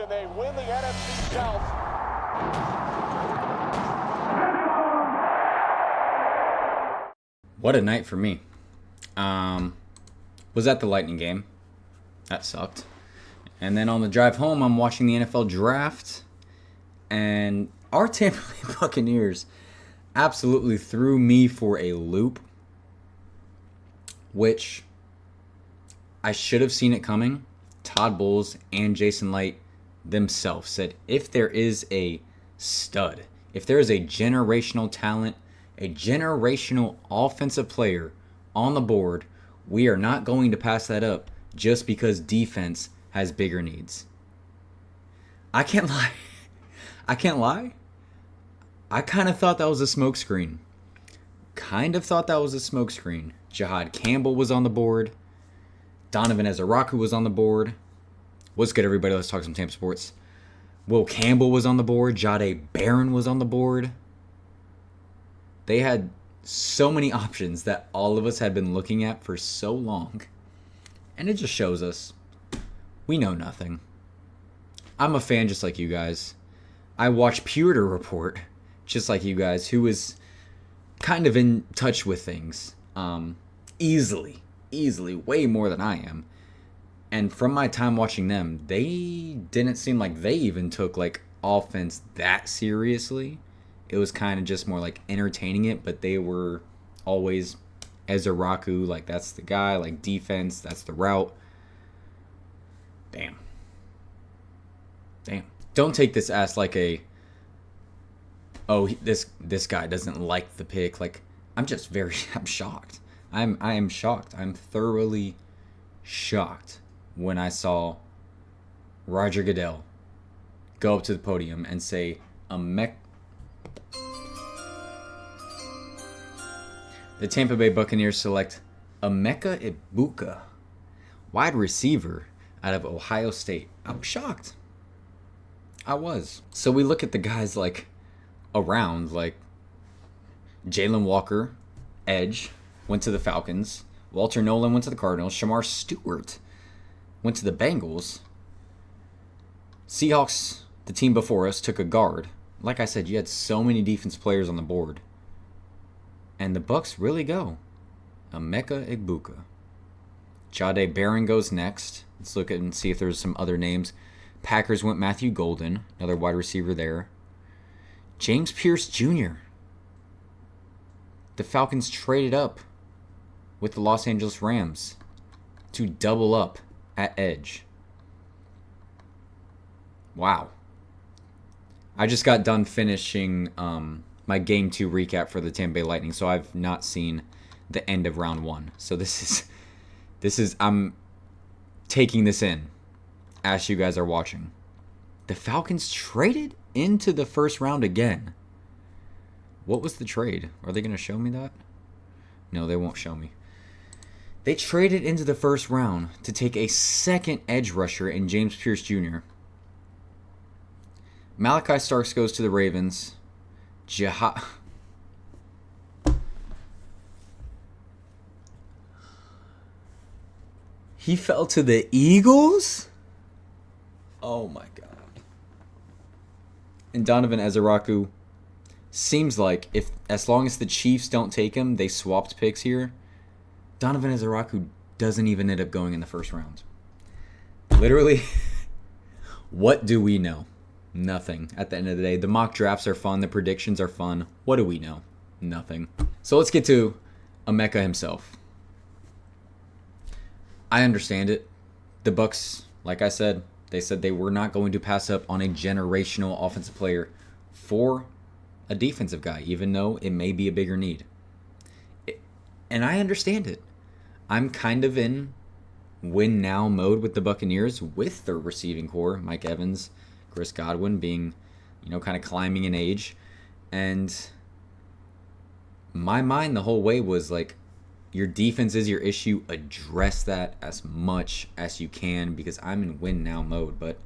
and they win the NFC South. What a night for me. Was at the Lightning game. That sucked. And then on the drive home, I'm watching the NFL draft. And our Tampa Bay Buccaneers absolutely threw me for a loop. Which I should have seen it coming. Todd Bowles and Jason Light themselves said, if there is a stud, if there is a generational talent, a generational offensive player on the board, we are not going to pass that up just because defense has bigger needs. I can't lie. I kind of thought that was a smokescreen. Jahad Campbell was on the board. Donovan Ezeraku was on the board. What's good, everybody? Let's talk some Tampa sports. Will Campbell was on the board. Jahdae Barron was on the board. They had so many options that all of us had been looking at for so long. And it just shows us we know nothing. I'm a fan just like you guys. I watch Pewter Report just like you guys, who is kind of in touch with things easily, way more than I am. And from my time watching them, they didn't seem like they even took like offense that seriously. It was kind of just more like entertaining it, but they were always Ezeraku, like that's the guy, like defense, that's the route. Damn. Don't take this as like a, oh, this guy doesn't like the pick. Like, I'm shocked. I am shocked. I'm thoroughly shocked when I saw Roger Goodell go up to the podium and say, the Tampa Bay Buccaneers select Emeka Egbuka, wide receiver out of Ohio State. I was shocked. I was. So we look at the guys like around, like Jalen Walker, edge, went to the Falcons. Walter Nolan went to the Cardinals. Shamar Stewart went to the Bengals. Seahawks, the team before us, took a guard. Like I said, you had so many defense players on the board. And the Bucs really go. Emeka Egbuka. Jahdae Barron goes next. Let's look at and see if there's some other names. Packers went Matthew Golden, another wide receiver there. James Pierce Jr. The Falcons traded up with the Los Angeles Rams to double up at edge. Wow. I just got done finishing my Game 2 recap for the Tampa Bay Lightning, so I've not seen the end of round 1. So this is I'm taking this in as you guys are watching. The Falcons traded into the first round again. What was the trade? Are they going to show me that? No, they won't show me. They traded into the first round to take a second edge rusher in James Pierce Jr. Malachi Starks goes to the Ravens. He fell to the Eagles? Oh my God. And Donovan Ezeraku seems like if as long as the Chiefs don't take him, they swapped picks here. Donovan Ezeraku doesn't even end up going in the first round. Literally, what do we know? Nothing. At the end of the day, the mock drafts are fun. The predictions are fun. What do we know? Nothing. So let's get to Emeka himself. I understand it. The Bucs, like I said, they said they were not going to pass up on a generational offensive player for a defensive guy, even though it may be a bigger need. And I understand it. I'm kind of in win now mode with the Buccaneers with their receiving core, Mike Evans, Chris Godwin being, kind of climbing in age. And my mind the whole way was like, your defense is your issue. Address that as much as you can because I'm in win now mode. But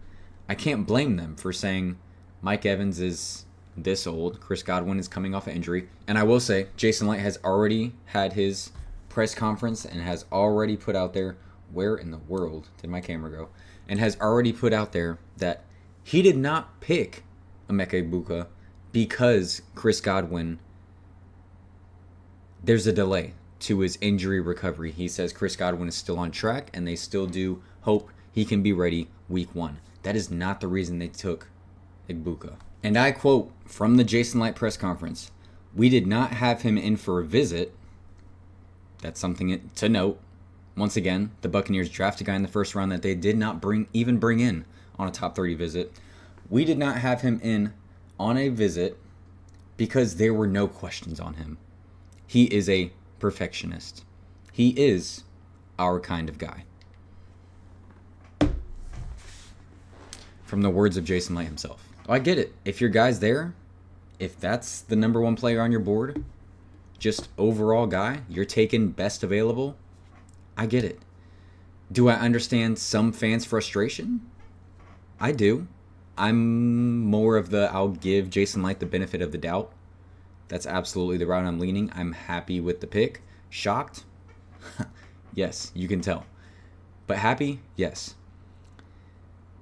I can't blame them for saying Mike Evans is this old. Chris Godwin is coming off an injury. And I will say, Jason Light has already had his press conference and has already put out there, where in the world did my camera go? And has already put out there that He did not pick Emeka Egbuka because Chris Godwin, there's a delay to his injury recovery. He says Chris Godwin is still on track, and they still do hope he can be ready week 1. That is not the reason they took Egbuka. And I quote from the Jason Light press conference, "We did not have him in for a visit." That's something to note. Once again, the Buccaneers draft a guy in the first round that they did not bring in on a top 30 visit. We did not have him in on a visit because there were no questions on him. He is a perfectionist. He is our kind of guy. From the words of Jason Light himself. I get it. If your guy's there, if that's the number 1 player on your board, just overall guy, you're taking best available, I get it. Do I understand some fans' frustration? I do. I'm more of the I'll give Jason Light the benefit of the doubt. That's absolutely the route I'm leaning. I'm happy with the pick. Shocked? Yes, you can tell. But happy? Yes.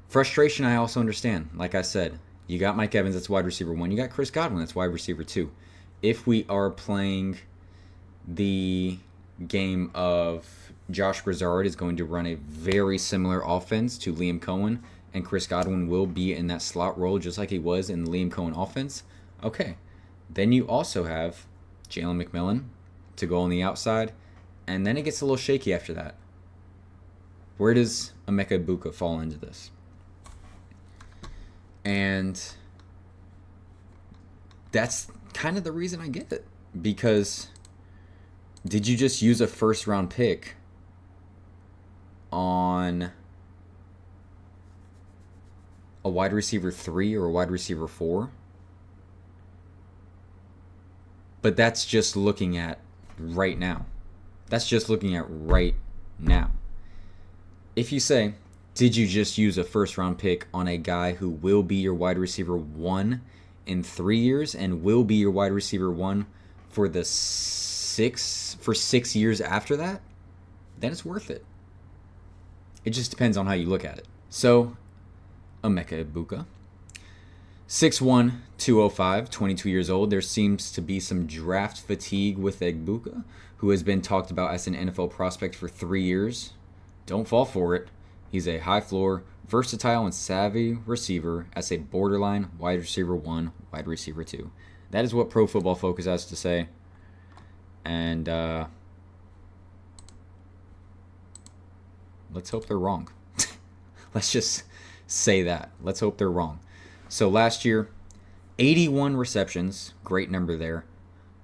Frustration, I also understand. Like I said, you got Mike Evans, that's wide receiver 1. You got Chris Godwin, that's wide receiver 2. If we are playing the game of Josh Grizzard is going to run a very similar offense to Liam Cohen, and Chris Godwin will be in that slot role just like he was in the Liam Cohen offense, okay. Then you also have Jalen McMillan to go on the outside, and then it gets a little shaky after that. Where does Emeka Egbuka fall into this? And that's kind of the reason I get it. Because did you just use a first-round pick on a wide receiver 3 or a wide receiver 4? But that's just looking at right now. That's just looking at right now. If you say, did you just use a first-round pick on a guy who will be your wide receiver 1 in 3 years and will be your wide receiver 1 for 6 years after that, then it's worth it. It just depends on how you look at it. So, Emeka Egbuka, 6'1", 205, 22 years old. There seems to be some draft fatigue with Egbuka, who has been talked about as an NFL prospect for 3 years. Don't fall for it. He's a high-floor, versatile, and savvy receiver as a borderline wide receiver 1, wide receiver 2. That is what Pro Football Focus has to say. And let's hope they're wrong. Let's just say that. Let's hope they're wrong. So last year, 81 receptions, great number there.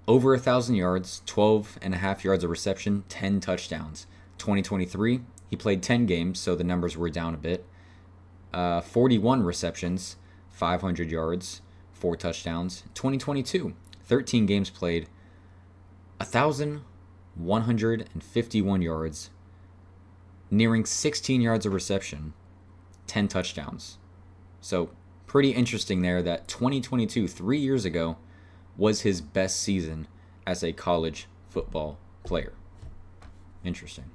Over 1,000 yards, 12.5 yards of reception, 10 touchdowns. 2023, he played 10 games, so the numbers were down a bit. 41 receptions, 500 yards, 4 touchdowns. 2022, 13 games played, 1,151 yards, nearing 16 yards of reception, 10 touchdowns. So pretty interesting there that 2022, 3 years ago, was his best season as a college football player. Interesting.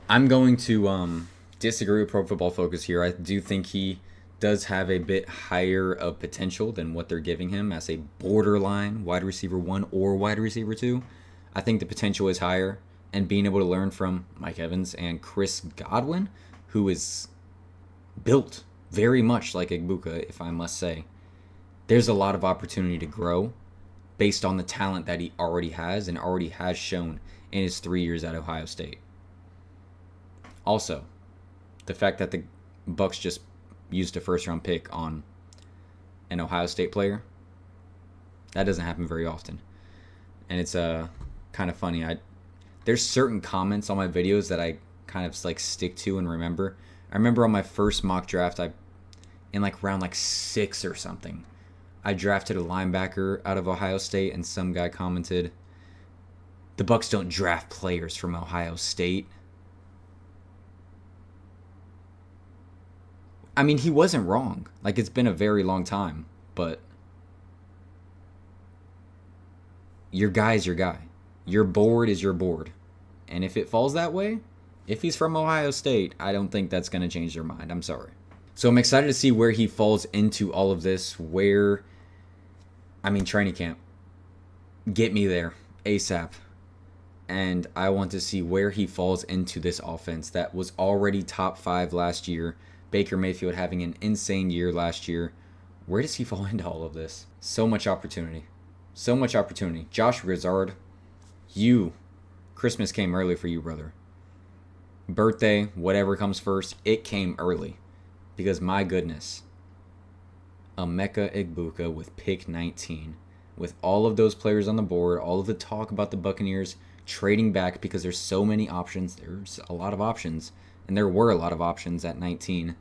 I'm going to disagree with Pro Football Focus here. I do think he does have a bit higher of potential than what they're giving him as a borderline wide receiver 1 or wide receiver 2. I think the potential is higher, and being able to learn from Mike Evans and Chris Godwin, who is built very much like Egbuka, if I must say, there's a lot of opportunity to grow based on the talent that he already has and already has shown in his 3 years at Ohio State. Also, the fact that the Bucs just used a first-round pick on an Ohio State player, that doesn't happen very often. And it's kind of funny. There's certain comments on my videos that I kind of like stick to and remember. I remember on my first mock draft, in like round 6 or something, I drafted a linebacker out of Ohio State, and some guy commented, "The Bucs don't draft players from Ohio State." I mean, he wasn't wrong. Like, it's been a very long time, but your guy's your guy. Your board is your board. And if it falls that way, if he's from Ohio State, I don't think that's going to change their mind. I'm sorry. So I'm excited to see where he falls into all of this. Training camp. Get me there ASAP. And I want to see where he falls into this offense that was already top 5 last year. Baker Mayfield having an insane year last year. Where does he fall into all of this? So much opportunity. So much opportunity. Josh Grizzard, Christmas came early for you, brother. Birthday, whatever comes first, it came early. Because my goodness, Emeka Egbuka with pick 19. With all of those players on the board, all of the talk about the Buccaneers trading back because there's so many options. There's a lot of options. And there were a lot of options at 19.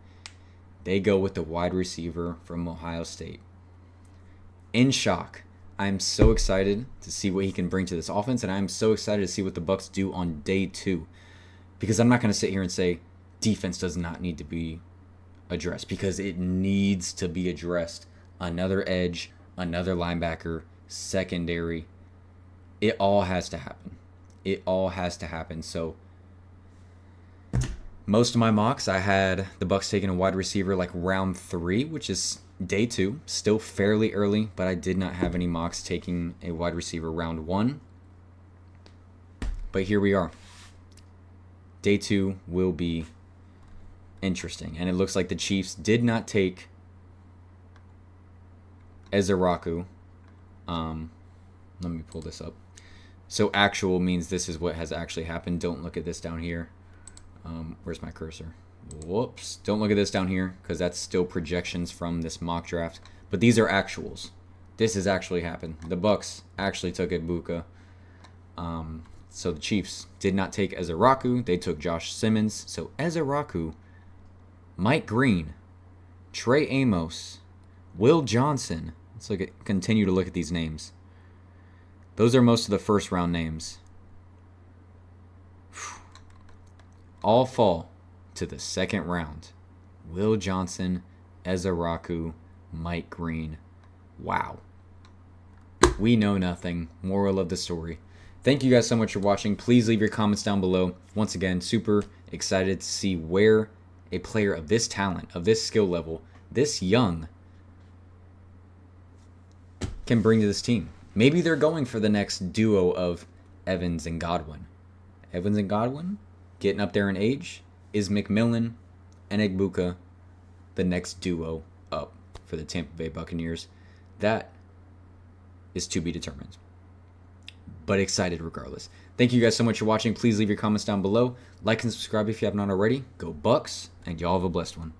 They go with the wide receiver from Ohio State. In shock. I'm so excited to see what he can bring to this offense, and I'm so excited to see what the Bucs do on day 2. Because I'm not going to sit here and say defense does not need to be addressed, because it needs to be addressed. Another edge, another linebacker, secondary. It all has to happen. It all has to happen. So most of my mocks, I had the Bucs taking a wide receiver like round 3, which is day 2, still fairly early, but I did not have any mocks taking a wide receiver round 1. But here we are. Day 2 will be interesting, and it looks like the Chiefs did not take Ezeraku. Let me pull this up. So actual means this is what has actually happened. Don't look at this down here. Where's my cursor? Whoops. Don't look at this down here because that's still projections from this mock draft. But these are actuals. This has actually happened. The Bucs actually took Egbuka. So the Chiefs did not take Ezeraku. They took Josh Simmons. So Ezeraku, Mike Green, Trey Amos, Will Johnson. Let's continue to look at these names. Those are most of the first round names. All fall to the second round. Will Johnson, Ezeraku, Mike Green. Wow. We know nothing. Moral of the story. Thank you guys so much for watching. Please leave your comments down below. Once again, super excited to see where a player of this talent, of this skill level, this young, can bring to this team. Maybe they're going for the next duo of Evans and Godwin. Evans and Godwin, getting up there in age. Is McMillan and Egbuka the next duo up for the Tampa Bay Buccaneers? That is to be determined. But excited regardless. Thank you guys so much for watching. Please leave your comments down below. Like and subscribe if you have not already. Go Bucs, and y'all have a blessed one.